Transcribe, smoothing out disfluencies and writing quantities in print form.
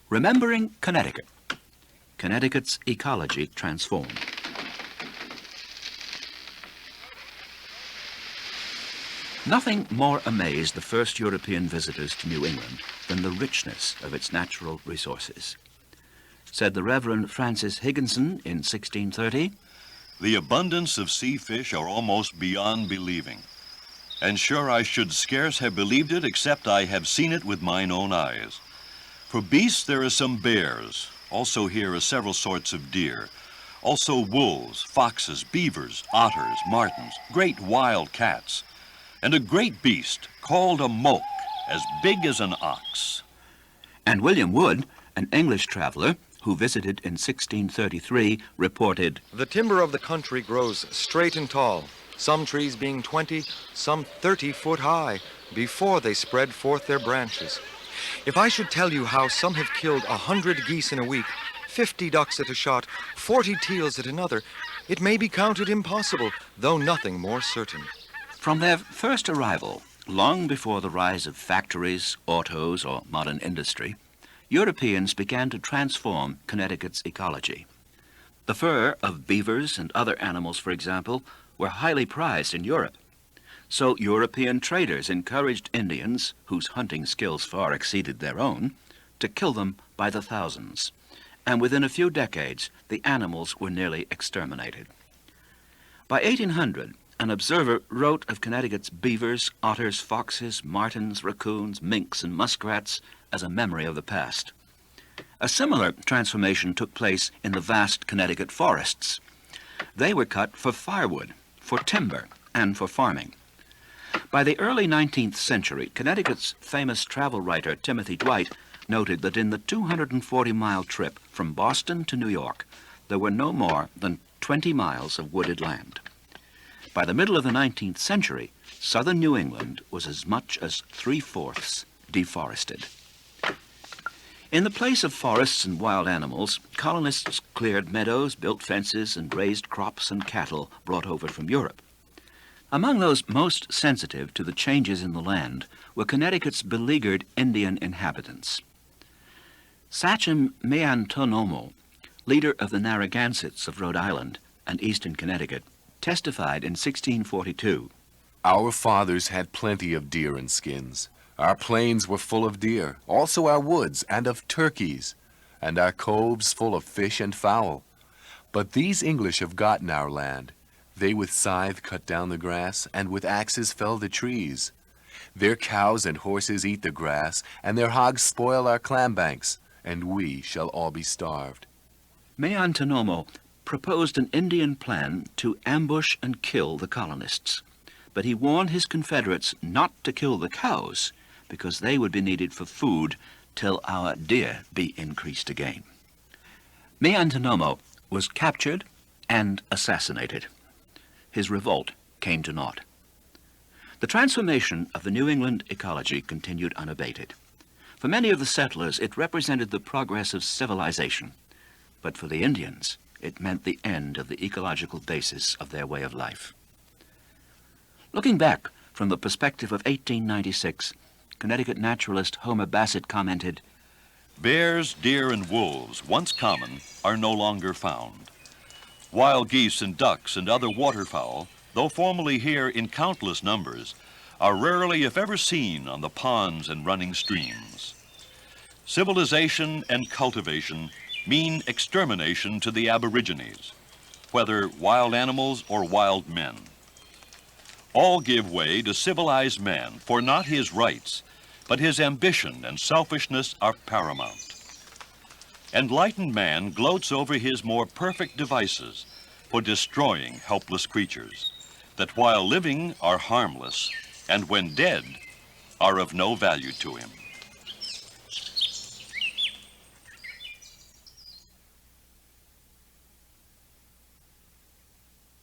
Remembering Connecticut. Connecticut's ecology transformed. Nothing more amazed the first European visitors to New England than the richness of its natural resources. Said the Reverend Francis Higginson in 1630, "The abundance of sea fish are almost beyond believing. And sure I should scarce have believed it except I have seen it with mine own eyes. For beasts there are some bears, also here are several sorts of deer, also wolves, foxes, beavers, otters, martens, great wild cats, and a great beast called a moke, as big as an ox." And William Wood, an English traveler who visited in 1633, reported, "The timber of the country grows straight and tall, some trees being 20, some 30 foot high, before they spread forth their branches. If I should tell you how some have killed 100 geese in a week, 50 ducks at a shot, 40 teals at another, it may be counted impossible, though nothing more certain." From their first arrival, long before the rise of factories, autos, or modern industry, Europeans began to transform Connecticut's ecology. The fur of beavers and other animals, for example, were highly prized in Europe. So European traders encouraged Indians, whose hunting skills far exceeded their own, to kill them by the thousands. And within a few decades, the animals were nearly exterminated. By 1800, an observer wrote of Connecticut's beavers, otters, foxes, martens, raccoons, minks, and muskrats as a memory of the past. A similar transformation took place in the vast Connecticut forests. They were cut for firewood, for timber, and for farming. By the early 19th century, Connecticut's famous travel writer Timothy Dwight noted that in the 240-mile trip from Boston to New York, there were no more than 20 miles of wooded land. By the middle of the 19th century, southern New England was as much as 3/4 deforested. In the place of forests and wild animals, colonists cleared meadows, built fences, and raised crops and cattle brought over from Europe. Among those most sensitive to the changes in the land were Connecticut's beleaguered Indian inhabitants. Sachem Meantonomo, leader of the Narragansetts of Rhode Island and eastern Connecticut, testified in 1642, "Our fathers had plenty of deer and skins. Our plains were full of deer, also our woods, and of turkeys, and our coves full of fish and fowl. But these English have gotten our land. They with scythe cut down the grass, and with axes fell the trees. Their cows and horses eat the grass, and their hogs spoil our clambanks, and we shall all be starved." Meantonomo proposed an Indian plan to ambush and kill the colonists, but he warned his Confederates not to kill the cows, because they would be needed for food till our deer be increased again. Meantonomo was captured and assassinated. His revolt came to naught. The transformation of the New England ecology continued unabated. For many of the settlers, it represented the progress of civilization, but for the Indians, it meant the end of the ecological basis of their way of life. Looking back from the perspective of 1896, Connecticut naturalist Homer Bassett commented, "Bears, deer, and wolves, once common, are no longer found. Wild geese and ducks and other waterfowl, though formerly here in countless numbers, are rarely if ever seen on the ponds and running streams. Civilization and cultivation mean extermination to the aborigines, whether wild animals or wild men. All give way to civilized man, for not his rights, but his ambition and selfishness are paramount. Enlightened man gloats over his more perfect devices for destroying helpless creatures, that while living are harmless, and when dead are of no value to him."